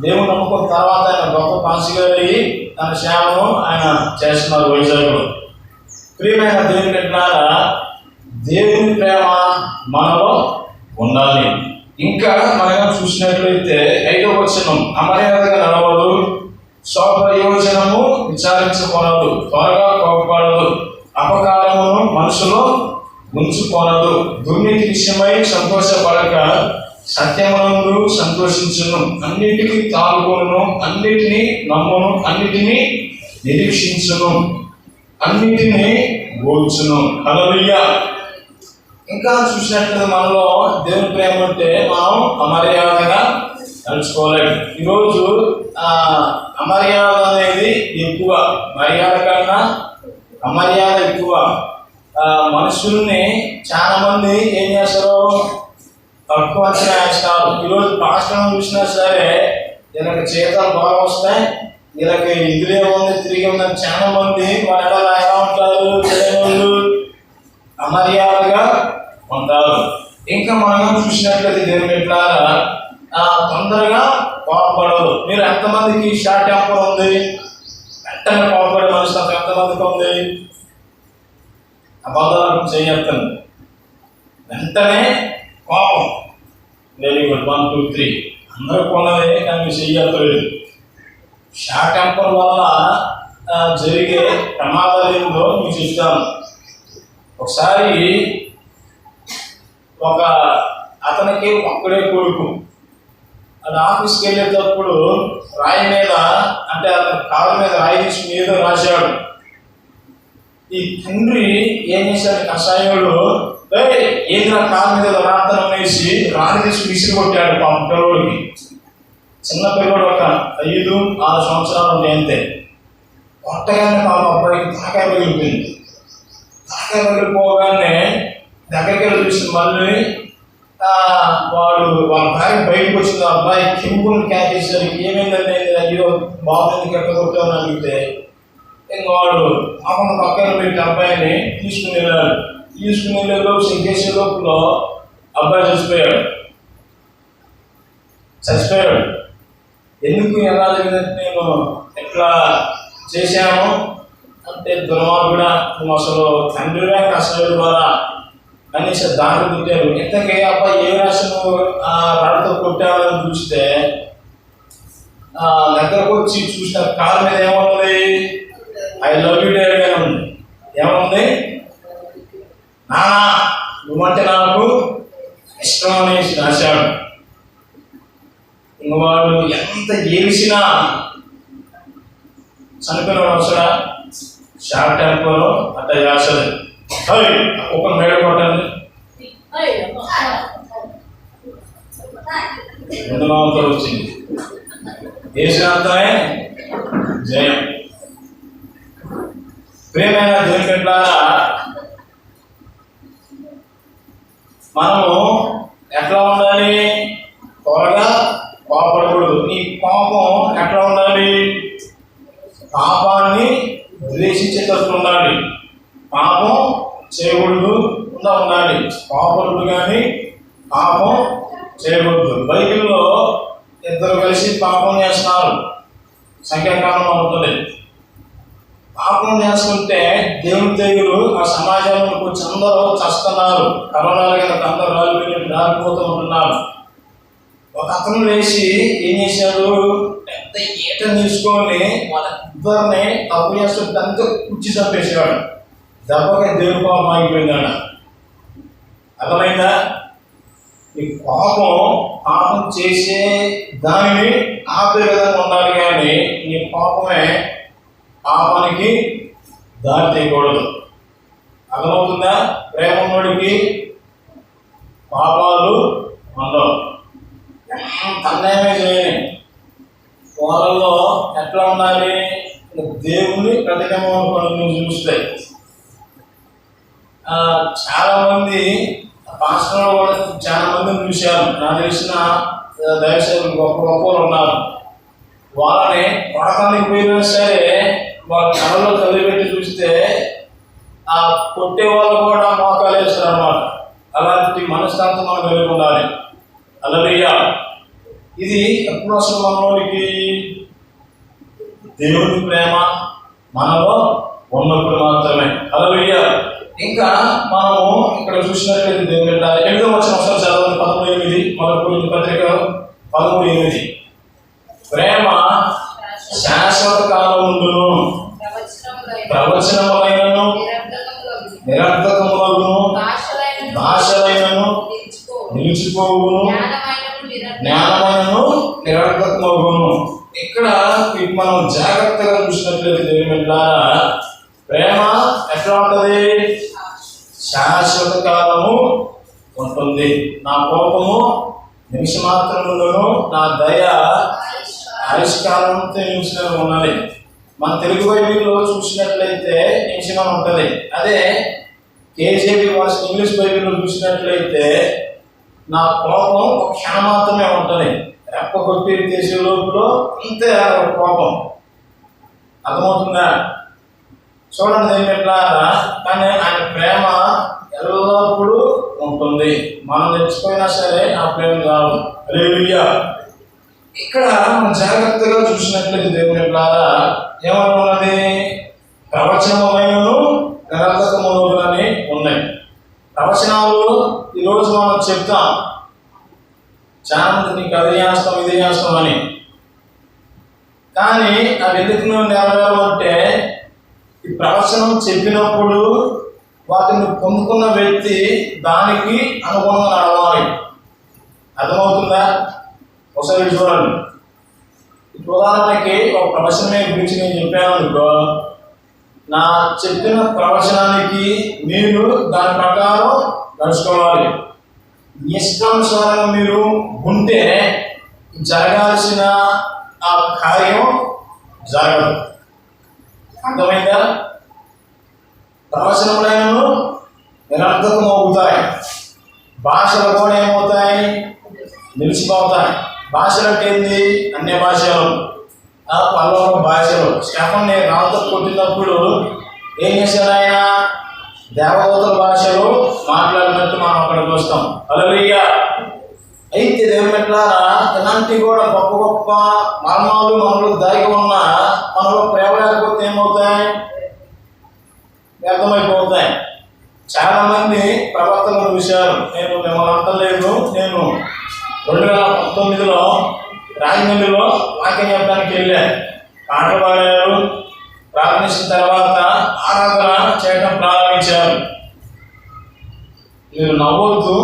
దేవుని నమ్ముకున్న తర్వాత ఆయన గొప్ప పాసిగా అయ్యి తన సేవను ఆయన చేస్తున్నారు వైజాగ్లో. ప్రియమైన దేవుని బిడ్డలారా, దేవుని ప్రేమ మనలో ఉండాలి. ఇంకా మనం చూసినట్లయితే 5వ వచనం, అమర్యాదగా నడవదు, స్వప్రయోజనము విచారించుకొనదు, త్వరగా కోపపడదు, అపకారమును మనసులో ఉంచుకొనదు, దుర్నీతి విషయమై సంతోషపడక సత్యమునందు సంతోషించును, అన్నిటికీ తాల్గొను, అన్నిటినీ నమ్మును, అన్నిటినీ నిరీక్షించును, అన్నిటినీ ఓర్చును. హల్లెలూయా. ఇంకా చూసినట్లయితే మనలో దేవుని ప్రేమ ఉంటే మనం అమర్యాదగా నడుచుకోలేము. ఈరోజు అమర్యాద అనేది ఎక్కువ, మర్యాద కన్నా అమర్యాద ఎక్కువ. మనుషుల్ని చాలా మంది ఏం చేస్తారు? తక్కువ అంచనా వేస్తారు. ఈరోజు పాస్టర్ను చూసినా సరే వీళ్ళకి జీతాలు బాగా వస్తాయి, వీళ్ళకి ఇదిలే ఉంది, తిరిగి ఉందని చాలా మంది వాళ్ళ ఎలా ఉంటారు? తెలియని అమర్యాదగా ఉంటారు. ఇంకా మనం చూసినట్లయితే దేవుని బిడ్డలారా, తొందరగా కోపపడదు. మీరు ఎంతమందికి షార్ట్ టెంపర్ ఉంది? వెంటనే కోపపడే మనసు ఎంతమందికి ఉంది? అబద్ధాలు చేయొద్దండి, వెంటనే కోపం. వెరీ గుడ్, 1 2 3 అందరూ కొన్నదే, కానీ చెయ్యలేదు. షార్ట్ టెంపర్ వల్ల జరిగే ప్రమాదాలు ఏమిటో మీకు చెప్తాను. ఒకసారి ఒక అతనికి ఒక్కడే కొడుకు. అది ఆఫీస్కి వెళ్ళేటప్పుడు రాయి మీద, అంటే అతని కాళ్ళ మీద రాయి తీసుకుని ఏదో రాశాడు. ఈ తండ్రి ఏం చేశాడు, కషాయోడు ఏదైనా కాలు మీద రాత్రం అనేసి రాణి తీసుకు విసిరి కొట్టాడు పాపం పిల్లడికి. చిన్న పిల్లడు ఒక 5-6 సంవత్సరాలు ఉంటాయి అంతే. కొట్టగానే పాపం అబ్బాయికి తలకాయ పగిలిపోయింది. తలకాయ పగిలిపోగానే దగ్గరికి వెళ్ళి చూసి మళ్ళీ వాళ్ళ భార్య బయటకు వచ్చింది. అబ్బాయి కింపుని క్యాచ్ చేసేసరికి ఏమైందంటే అయ్యో బాబు ఎందుకు ఎక్కడ కొట్టామని అడిగితే ఇంకా వాడు పాపం పక్కన పెట్టి అబ్బాయిని తీసుకుని వెళ్ళాడు. తీసుకుని వెళ్ళే లోపు ఇంకేసే లోపల అబ్బాయి చచ్చిపోయాడు. ఎందుకు ఎలా జరిగిందంటే నేను ఎట్లా చేశాను అంటే దుర్మార్గుడా నువ్వు అసలు తండ్రిగా అసలు ద్వారా అనేసి దాంట్లో కొట్టారు. ఎంతకే అబ్బాయి ఏ రాశి నువ్వు రాళ్ళతో కొట్టావని చూస్తే దగ్గరకు వచ్చి చూసిన కాలు మీద ఏముంది, ఐ లవ్ యూ డాడీ అని ఉంది. ఏముంది, నానా నువ్వంటే నాకు ఇష్టం అనేసి రాశాడు. ఇంక వాడు ఎంత ఏమిసినా చనిపోయిన అవసరా షార్ట్ టెంపర్ అట్లా చేస్తుంది. ఒక మేడ కొట్టండి ముందుతో వచ్చింది. దేశాంతమే జయం. ప్రేమైన దేవుని బిడ్డలారా, మనము ఎట్లా ఉండాలి, త్వరగా కోపడకూడదు. నీ కోపం ఎట్లా ఉండాలి, పాపాన్ని ద్వేషించేటట్టు ఉండాలి. పాపం చేయకూడదు ఉండాలి. పాపడు కానీ పాపం చేయకూడదు. బైబిల్లో 2 కలిసి పాపం చేస్తున్నారు, సంఖ్యాకాలంలో ఉంటుంది. పాపం చేసుకుంటే దేవుని తెగులు ఆ సమాజంలోకి వచ్చి అందరూ చస్తున్నారు. కరోనాలు కనుక అందరూ రాలిపోతూ ఉంటున్నారు. ఒక అతను వేసి ఏం చేశాడు, పెద్ద ఈట తీసుకొని వాళ్ళిద్దరిని తప్పు చేస్తుంటే అంతా కుర్చీ చంపేసేవాడు. దెబ్బకి దేవుని పాపం ఆగిపోయిందట. అర్థమైందా? ఈ పాపం చేసే దానిని ఆపే విధంగా ఉండాలి, కానీ నీ పాపమే పాపానికి దారి తీయకూడదు. అర్థమవుతుందా? ప్రేమనుడికి పాపాలు ఉండవు. అన్యాయమే చేయని వాళ్ళలో ఎట్లా ఉండాలి, దేవుని ప్రతికమని చూస్తే చాలా మంది పాస్టర్లు కూడా చాలా మందిని చూశారు. నాకు తెలిసిన దయచేసి గొప్ప ఉన్నారు. వాళ్ళని కొడతానికి పోయినా సరే వాళ్ళ కళలో చదివిపెట్టి చూస్తే ఆ కొట్టే వాళ్ళు కూడా మోకాలు వేస్తారు అన్నమాట. అలాంటి మనస్తత్వం మనం కలిగి ఉండాలి. హల్లెలూయా. ఇది ఎప్పుడు అసలు మనలోనికి దేవుని ప్రేమ మనలో ఉన్నప్పుడు మాత్రమే. హల్లెలూయా. ఇంకా మనము ఇక్కడ చూసినట్లయితే దేవుని 8వ వచనం ఒకసారి చదవండి. 13:8 మొదటి పత్రిక 13:8. ప్రేమ శాశ్వత కాలముందును ప్రవచనములైనను నిరర్థకములను భాషలైనను నిలిచిపోవును, జ్ఞానమైనను నిరర్థకమగును. ఇక్కడ మనం జాగ్రత్తగా చూసినట్లయితే దేవుని ప్రేమ ఎట్లా ఉంటుంది, శాశ్వత కాలము ఉంటుంది. నా కోపము నిమిషమాత్రములను, నా దయ ఆయుష్కాలంతో నిమిషంగా ఉన్నది. మన తెలుగు బైబిల్లో చూసినట్లయితే నిమిషంగా ఉంటుంది. అదే కేజీబీ భాష ఇంగ్లీష్ బైబిల్లో చూసినట్లయితే నా కోపం ఒక క్షణం మాత్రమే ఉంటుంది. రెప్ప కొట్టి చేసే లోపల అంతే కోపం. అర్థమవుతుందా? చూడండి ఎట్లా, కానీ ఆయన ప్రేమ ఎల్లప్పుడూ ఉంటుంది. మనం తెచ్చిపోయినా సరే ఆ ప్రేమ కాదు. హల్లెలూయా. ఇక్కడ మనం జాగ్రత్తగా చూసినట్లయితే దేవుని ద్వారా ఏమన్నది, ప్రవచనములైనను నిరర్థకములని ఉన్నాయి. ప్రవచనాలు ఈరోజు మనం చెప్తాం, చాలా మంది నీకు అది చేస్తాం ఇది చేస్తాం అని. కానీ అవి ఎందుకు నెరవేరాలంటే ఈ ప్రవచనం చెప్పినప్పుడు వాటిని పొందుకున్న వ్యక్తి దానికి అనుగుణంగా నడవాలి. అర్థమవుతుందా? ఒకసారి చూడండి. ఉదాహరణకి ఒక ప్రవచనమే గురించి నేను చెప్పాను అనుకో, నా చెప్పిన ప్రవచనానికి మీరు దాని ప్రకారం నడుచుకోవాలి. ఇష్టానుసారంగా మీరు ఉంటే జరగాల్సిన ఆ కార్యం జరగదు. అర్థమైందా? ప్రవచనములైనను నిరర్థకం అవుతాయి, భాషలు కూడా ఏమవుతాయి? నిలిచిపోతాయి. భాషలు అంటే ఏంటి? అన్య భాషలు, పల్లవ భాషలు. స్టెఫన్ని రాళ్ళతో కొట్టినప్పుడు ఏం చేశాడు ఆయన? దేవదూతల భాషలు మాట్లాడినట్టు మనం అక్కడ చూస్తాం. హల్లెలూయా. అయితే దేవుని బిడ్డలారా, ఇలాంటి కూడా గొప్ప గొప్ప మర్మాలు మనలో దాగి ఉన్న మనలో ప్రేమ లేకపోతే ఏమవుతాయి? వ్యర్థమైపోతాయి. చాలా మంది ప్రవర్తన చూశారు. నేను మిమ్మల్ని అంటలేదు. నేను 2019లో రాజమండ్రిలో వాక్యం చెప్పడానికి వెళ్ళాను. పాటలు పాడారు. ప్రారంభించిన తర్వాత ఆరాధన చేయడం ప్రారంభించారు. మీరు నవ్వుతూ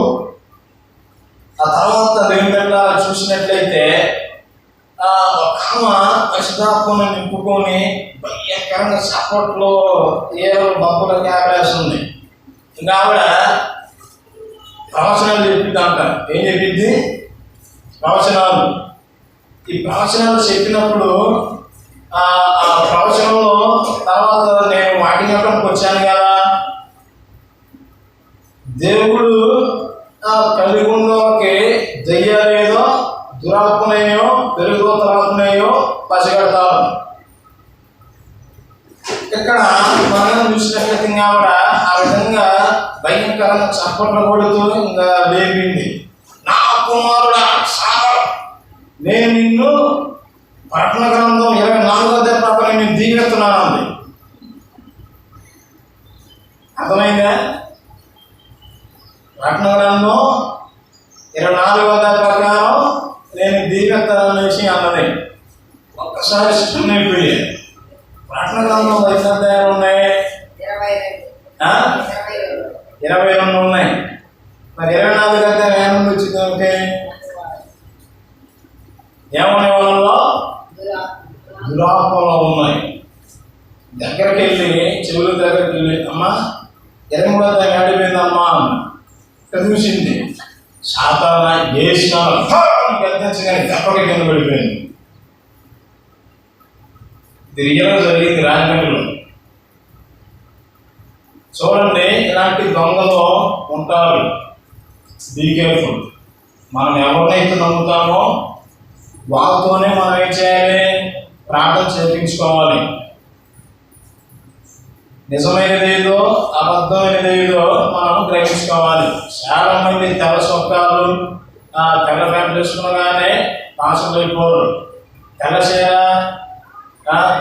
ఆ తర్వాత దేవుని దగ్గర చూసినట్లయితే ఒక పరిశుద్ధాత్మను నింపుకొని భయంకరంగా చప్పట్లో ఏదో డబ్బులకి ఆగలేస్తుంది. ఇంకా ఆవిడ ప్రవచనాలు చెప్పింది అంట. ఏం చెప్పింది? ప్రవచనాలు. ఈ ప్రవచనాలు చెప్పినప్పుడు ఆ ప్రవచనంలో తర్వాత నేను వాక్యం చెప్పడానికి వచ్చాను కదా, దేవుడు కలిగుండోకి దయ్యాలేదో దురాత్మనేయో పెరుగుదోతరాత్మనేయో పసిగడతారు. ఇక్కడ మనం చూసినట్లయితే ఆవిడ ఆ విధంగా భయంకరంగా చప్పట్లు కొడుతూ ఇంకా లేపింది. నా కుమారుడా సాగర్, నేను నిన్ను ప్రకటన గ్రంథం 24వ ప్రకారం నేను దీవెత్తున్నాను అంది. అర్థమైందా? ప్రకటన గ్రంథం 24వ ప్రకారం నేను దీవెత్తాననేసి అన్నది. ఒక్కసారి ఇష్టం అయిపోయి ప్రకటన గ్రంథం 5 అధ్యాయాలు ఉన్నాయి, 22 ఉన్నాయి. మరి 24 అధ్యాయం ఏముంది వచ్చింది? ఓకే, ఏమనే వాళ్ళలో దురాత్మలో ఉన్నాయి. దగ్గరికి వెళ్ళి చెవుల దగ్గరికి వెళ్ళి, అమ్మా 23వ అధ్యాయం ఆడిపోయిందమ్మా అన్న చూసింది. సాతాన వేసినాను గద్దించగానే దెబ్బకి కింద పడిపోయింది. ఇది రియల్గా జరిగింది రాజమండ్రిలో. చూడండి, ఇలాంటి దొంగలు ఉంటారు. Be careful. మనం ఎవరినైతే నమ్ముతామో వాళ్ళతోనే మనం ఏం చేయాలి? ప్రార్థన చేయించుకోవాలి. నిజమైనదేదో అబద్ధమైనదేదో మనం గ్రహించుకోవాలి. చాలా మంది తెల్ల సొక్కాలు తెల్ల ప్యాంట్ వేసుకునగానే పాసలు అయిపోరు. తెల్ల చీర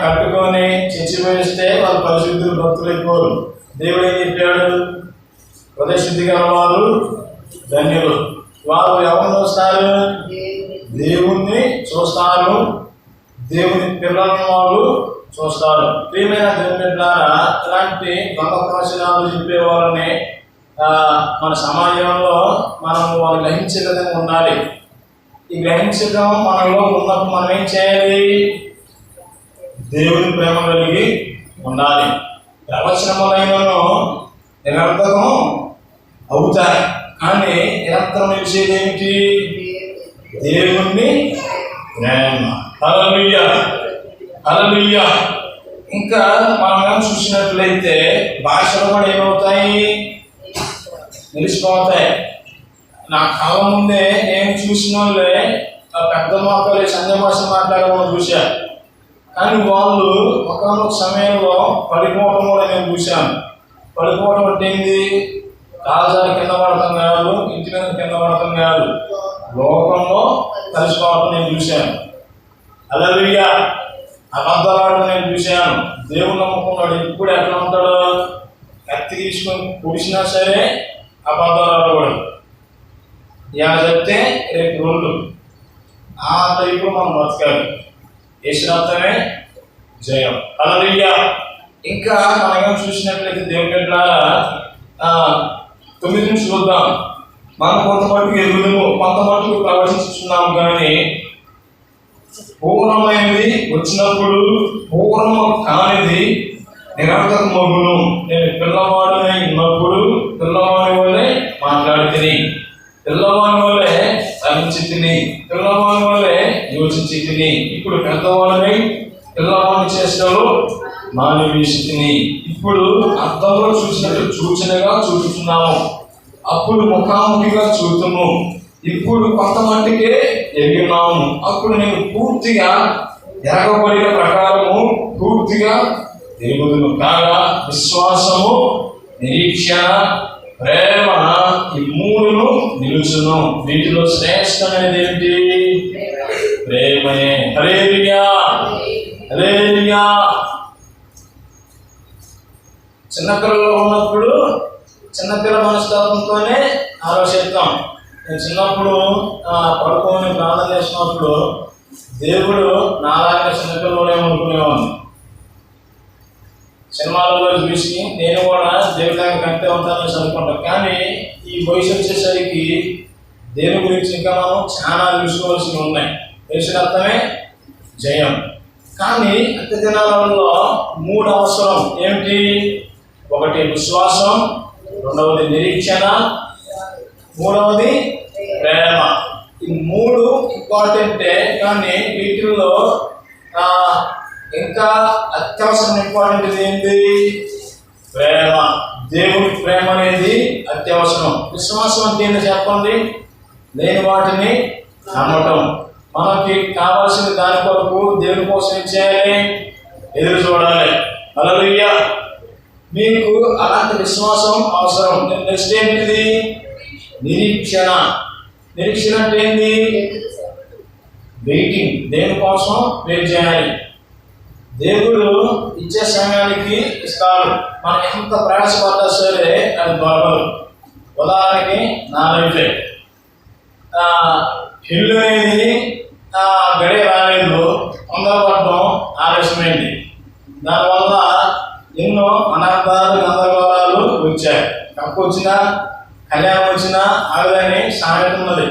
కట్టుకొని చచ్చిపోయిస్తే వాళ్ళు పరిశుద్ధులు భక్తులు అయిపోరు. దేవుడు ఏం చెప్పాడు? హృదయశుద్ధి గల వారు ధన్యులు. వారు ఎవరిని చూస్తారు? దేవుణ్ణి చూస్తారు. దేవుని పిల్లలను వాళ్ళు చూస్తారు. ప్రియమైన దేవుని బిడ్డలారా, ఇలాంటి దొంగ ప్రవచనాలు చెప్పే వాళ్ళని మన సమాజంలో మనం వాళ్ళు గ్రహించే విధంగా ఉండాలి. ఈ గ్రహించడం మనలో ఉన్నప్పుడు మనం ఏం చేయాలి? దేవుని ప్రేమ కలిగి ఉండాలి. ప్రవచనములైనను నిరర్థకం అవుతాయి, కానీ నిరంతరం నిలిచేది ఏమిటి? దేవుణ్ణి ప్రేమ. హల్లెలూయా, హల్లెలూయా. ఇంకా మనం చూసినట్లయితే భాషలు కూడా ఏమవుతాయి? నిలిచిపోతాయి. నా కాలం ముందే నేను చూసిన వాళ్ళే పెద్ద మొక్కలు సంజ భాష మాట్లాడమని చూశాను. కానీ వాళ్ళు ఒకనొక సమయంలో పడిపోవటం కూడా నేను చూశాను. పడిపోవటం అంటే ఏంది? కాలుజారి కింద పడటం కాదు, ఇంటి మీద కింద పడటం కాదు, లోకంలో కలిసిపోవటం నేను చూశాను. హల్లెలూయా. అబద్ధాలు నేను చూశాను. దేవుని నమ్ముకున్నాడు ఎప్పుడు ఎట్లా ఉంటాడు? కత్తి తీసుకొని పొడిచినా సరే అబద్ధాలు ఆడకూడదు. ఇలా చెప్తే రేపు 2 ఆ టైపులో మనం బతకాలి. యేసునామమే జయం. హల్లెలూయా. ఇంకా మనం చూసినట్లయితే దేవుని బిడ్డలారా 9 నుంచి చూద్దాం. మనం కొంతమందికి ఎదుగుదము, కొంతమందికి ప్రవచించుతున్నాము. కానీ పూర్ణమైనది వచ్చినప్పుడు పూర్ణము కానిది నిరంతర మగును. నేను పిల్లవాడినై ఉన్నప్పుడు పిల్లవాడి వల్లే మాట్లాడితిని, పిల్లవాడి వల్లే సహించి తిని, పిల్లవాడి వల్లే యోచించి తిని. ఇప్పుడు పెద్దవాడినై పిల్లవాడిని చేసినాడు మానవీసి తిని. ఇప్పుడు అర్థంలో చూసినట్టు చూచినగా చూస్తున్నాము, అప్పుడు ముఖాముఖిగా చూద్దాము. ఇప్పుడు కొంతమందికే ఎరిగినాము, అప్పుడు నేను పూర్తిగా ఎరగబడిన ప్రకారము పూర్తిగా ఎరుగుదును. కాగా విశ్వాసము, నిరీక్షణ, ప్రేమ ఈ మూడును నిలుచును. వీటిలో శ్రేష్టమైనది ఏంటి? ప్రేమనే. హల్లెలూయా, హల్లెలూయా. చిన్నపిల్లలు ఉన్నప్పుడు చిన్నపిల్ల మనస్తత్వంతోనే ఆలోచిస్తాం. నేను చిన్నప్పుడు పడుకొని ప్రార్థన చేసినప్పుడు దేవుడు నాలాగా చిన్నపిల్లలు ఏమనుకునేవాడిని. సినిమాలలో చూసి నేను కూడా దేవుడి దగ్గర కంటే ఉంటానని అనుకుంటాను. కానీ ఈ వయసు వచ్చేసరికి దేవుని గురించి ఇంకా మనం చాలా చూసుకోవాల్సినవి ఉన్నాయి. తెలిసిన అర్థమే జయం. కానీ అంత్య దినాలలో 3 అవసరం ఏమిటి? ఒకటి విశ్వాసం, రెండవది నిరీక్షణ, మూడవది ప్రేమ. ఈ 3 ఇంపార్టెంటే. కానీ వీటిల్లో ఇంకా అత్యవసరం ఇంపార్టెంట్ ఏంటి? ప్రేమ. దేవుని ప్రేమ అనేది అత్యవసరం. విశ్వాసం అంటే ఏంటో చెప్పండి? లేని వాటిని నమ్మటం. మనకి కావాల్సిన దాని కొరకు దేవుని కోసం ఏం చేయాలి? ఎదురు చూడాలి. హల్లెలూయా. మీకు అలాంటి విశ్వాసం అవసరం. నెక్స్ట్ ఏంటిది? నిరీక్షణ. నిరీక్షణ అంటే ఏంటి? వెయిటింగ్. దేని కోసం వెయిట్ చేయాలి. దేవుడు ఇచ్చే సమయానికి ఇస్తాడు. మనం ఎంత ప్రయాసపడ్డా సరే అది దొరకదు. ఉదాహరణకి నా లైఫే ఇల్లు అనేది గడియ రాలేదు, తొందరపడటం ఆలస్యమైంది. దానివల్ల ఎన్నో అనార్థాలు గందరగోళాలు వచ్చాయి. తప్పు వచ్చినా కళ్యాణం వచ్చినా ఆగదని సామెత ఉన్నది.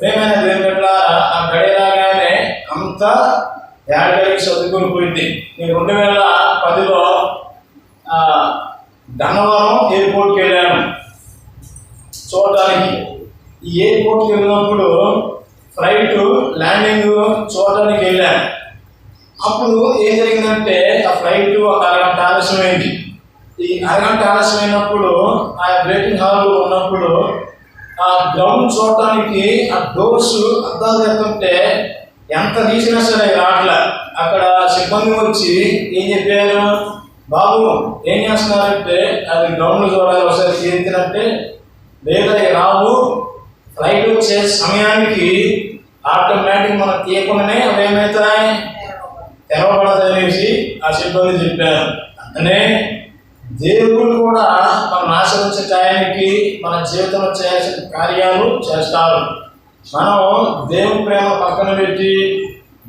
ఏమైనా దేవుని ఆ గడియ రాగానే అంతా ఏడాదికి చదువుకొని పోయింది. నేను 2010లో గన్నవరం ఎయిర్పోర్ట్కి వెళ్ళాను చూడటానికి. ఈ ఎయిర్పోర్ట్కి వెళ్ళినప్పుడు ఫ్లైట్ ల్యాండింగ్ చూడటానికి వెళ్ళాను. అప్పుడు ఏం జరిగిందంటే ఆ ఫ్లైట్ ఒక అరగంట ఆలస్యమైంది. ఈ అరగంట ఆలస్యమైనప్పుడు ఆ వెయిటింగ్ హాల్లో ఉన్నప్పుడు ఆ గ్రౌండ్ చూడటానికి ఆ డోర్స్ అద్దాలు చేస్తుంటే ఎంత తీసినా సరే రావట్లే. అక్కడ సిబ్బంది వచ్చి ఏం చెప్పారు? బాబు ఏం చేస్తున్నారంటే అది గ్రౌండ్ చూడాలి ఒకసారి తీర్చినట్టే. లేదా రావు, ఫ్లైట్ వచ్చే సమయానికి ఆటోమేటిక్ మనం తీయకుండానే అవి ఏమవుతాయి? తెరవబడదనేసి ఆ సిబ్బంది చెప్పారు. అందుకనే దేవుడు కూడా మనం ఆశ్రయించే టయానికి మన జీవితంలో చేయాల్సిన కార్యాలు చేస్తారు. మనం దేవుని ప్రేమ పక్కన పెట్టి,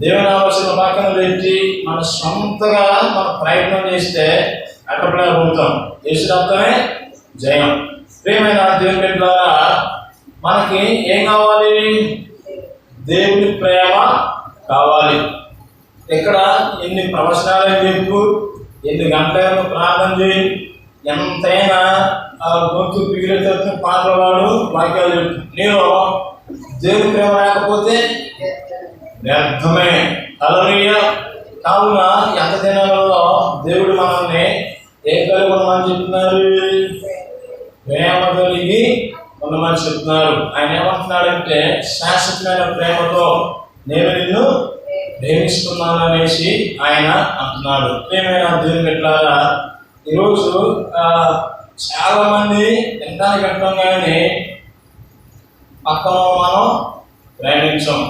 దేవుని ఆలోచన పక్కన పెట్టి మన సొంతగా మనం ప్రయత్నం చేస్తే అడ్డపడబోతాం. చేసినప్పుడే జయం. ప్రేమైన దేవుని బిడ్డలారా, మనకి ఏం కావాలి? దేవుని ప్రేమ కావాలి. ఇక్కడ ఎన్ని ప్రవచనాలు చెప్పు, ఎన్ని గంటలను ప్రార్థన చేయి, ఎంతైనా గొంతు పిగిలితో పాటలు వాడు వాక్యాలు చెప్పు, నేను దేవుని ప్రేమ లేకపోతే వ్యర్థమే. హల్లెలూయా. కావున ఎంత దినాలలో దేవుడు మనల్ని ఏం కలిగి ఉండమని చెప్తున్నారు? ప్రేమ కలిగి ఉండమని చెప్తున్నారు. ఆయన ఏమంటున్నాడంటే శాశ్వతమైన ప్రేమతో నేను నిన్ను ప్రేమిస్తున్నాను అనేసి ఆయన అంటున్నాడు. ప్రేమైన దేవుని బిడ్డలారా, ఈరోజు చాలా మంది వినడానికి అంటాం కానీ పక్కన మనం ప్రేమించాం.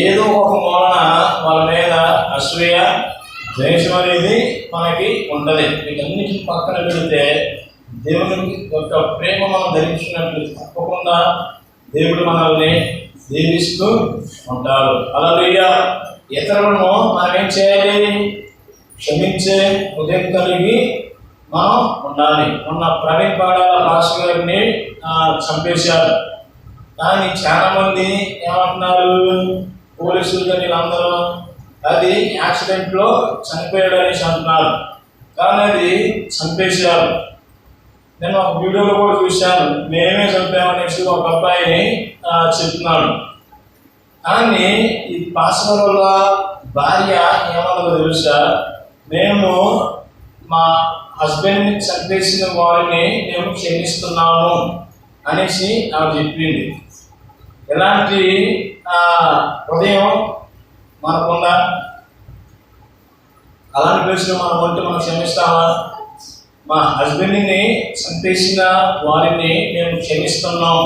ఏదో ఒక మూలన వాళ్ళ మీద అసూయ, ద్వేషం అనేది మనకి ఉండదు. వీటన్నిటిని పక్కన పెడితే దేవుని యొక్క ప్రేమ మనం ధరించినట్లు తప్పకుండా దేవుడు మనల్ని దీవిస్తూ ఉంటాడు. హల్లెలూయా. ఇతరులను మనం ఏం చేయాలి? క్షమించే హృదయం కలిగి మనం ఉండాలి. మొన్న ప్రవీణ్ పాడాల భాస్కర్ గారిని చంపేశారు. కానీ చాలా మంది ఏమంటున్నారు? పోలీసులు కానీ అందరూ అది యాక్సిడెంట్లో చనిపోయాడు అనేసి అంటున్నారు. కానీ అది చంపేశారు. నేను ఒక వీడియోలో కూడా చూశాను, మేమే చంపామనేసి ఒక అబ్బాయిని చెప్తున్నాడు. కానీ ఈ పాస్టర్ వాళ్ళ భార్య ఏమన్నదో తెలుసా, మేము మా హస్బెండ్ని చంపేసిన వారిని మేము క్షమిస్తున్నాము అనేసి ఆమె చెప్పింది. ఎలాంటి హృదయం మనకుండా? అలాంటి ప్లేస్లో మనం ఉంటే మనం క్షమిస్తామా? మా హస్బెండ్ని చంపేసిన వారిని మేము క్షమిస్తున్నాం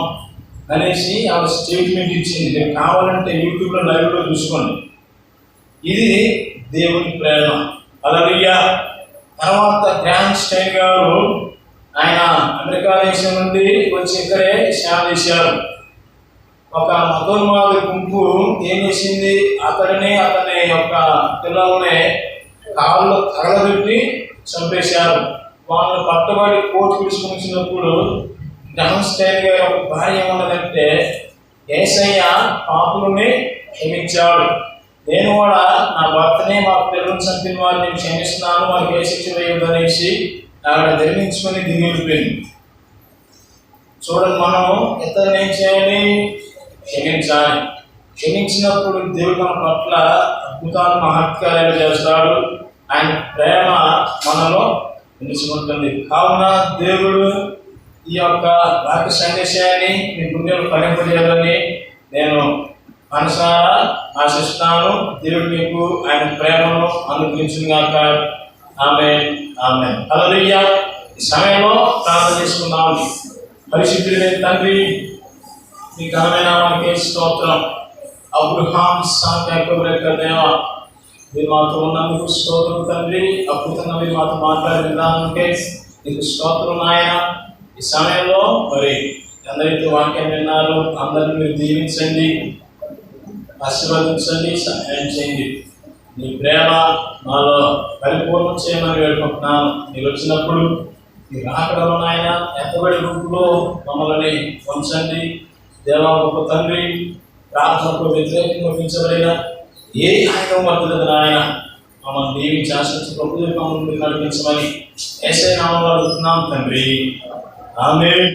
అనేసి ఆవిడ స్టేట్మెంట్ ఇచ్చింది. మీరు కావాలంటే యూట్యూబ్లో లైవ్లో చూసుకోండి. ఇది దేవుని ప్రేమ. హల్లెలూయా. తర్వాత గ్రాండ్ స్టైన్ గారు ఆయన అమెరికా దేశం నుండి వచ్చి ఇక్కడే సేవ చేశారు. ఒక మతోన్మాద గుంపు ఏం చేసింది, అతని యొక్క పిల్లల్ని కాళ్ళు తగలబెట్టి చంపేశారు. వాళ్ళని పట్టుబడి కోర్టు తీసుకుని వచ్చినప్పుడు గ్రాండ్ స్టైన్ గారి ఒక భార్య ఏమన్నదంటే, యేసయ్య పాపులని క్షమించాడు, నేను కూడా నా భర్తనే మా పిల్లలను చంపిన వారిని క్షమిస్తున్నాను, వారికి ఏ శిక్ష వేయదు అనేసి ఆవిడ ధరించుకొని దిగి వెళ్ళిపోయింది. చూడండి, మనం ఇతరులు ఏం చేయాలి? క్షమించాలి. క్షమించినప్పుడు దేవుడు మన పట్ల అద్భుతాలు మహత్కార్యాలు చేస్తాడు. ఆయన ప్రేమ మనలో నిలుచుకుంటుంది. కావున దేవుడు ఈ యొక్క వాక్య సందేశాన్ని మీ గుండెలు ఫలింపజేయాలని నేను మనసారా ఆశిస్తున్నాను. దేవుడు మీకు ఆయన ప్రేమను అనుగ్రహించుగాక. ఆమేన్, ఆమేన్. హల్లెలూయా. ఈ సమయంలో ప్రార్థన చేసుకున్నాము. పరిశుద్ధుడైన తండ్రి, మీ ఘనమైన నామానికి స్తోత్రం. అబ్రహాం, ఇస్సాకు, యాకోబుల యొక్క దేవ, మీరు మాతో ఉన్నందుకు స్తోత్రం తండ్రి. అద్భుతంగా మీరు మాతో మాట్లాడిన విధానానికి నీకు స్తోత్రం నాయన. ఈ సమయంలో మరి అందరితో వాక్యం విన్నారు, అందరినీ మీరు దీవించండి, ఆశీర్వదించండి, సహాయం చేయండి. నీ ప్రేమ మాలో పరిపూర్ణం చేయమని వేడుకుంటున్నాను. మీరు వచ్చినప్పుడు మీరు రాకడలో నాయన ఎత్తబడి రూపులో మమ్మల్ని ఉంచండి. దేవా గొప్ప తండ్రి, ప్రార్థనకు వ్యతిరేకంగా పెంచబడిన ఏ ఆయుధం వర్తలేదు నాయన, మమ్మల్ని దీవించి ఆశించి ప్రభుత్వం మమ్మల్ని నడిపించమని యేసయ్య నామములో అడుగుతున్నాం తండ్రి. ఆమేన్.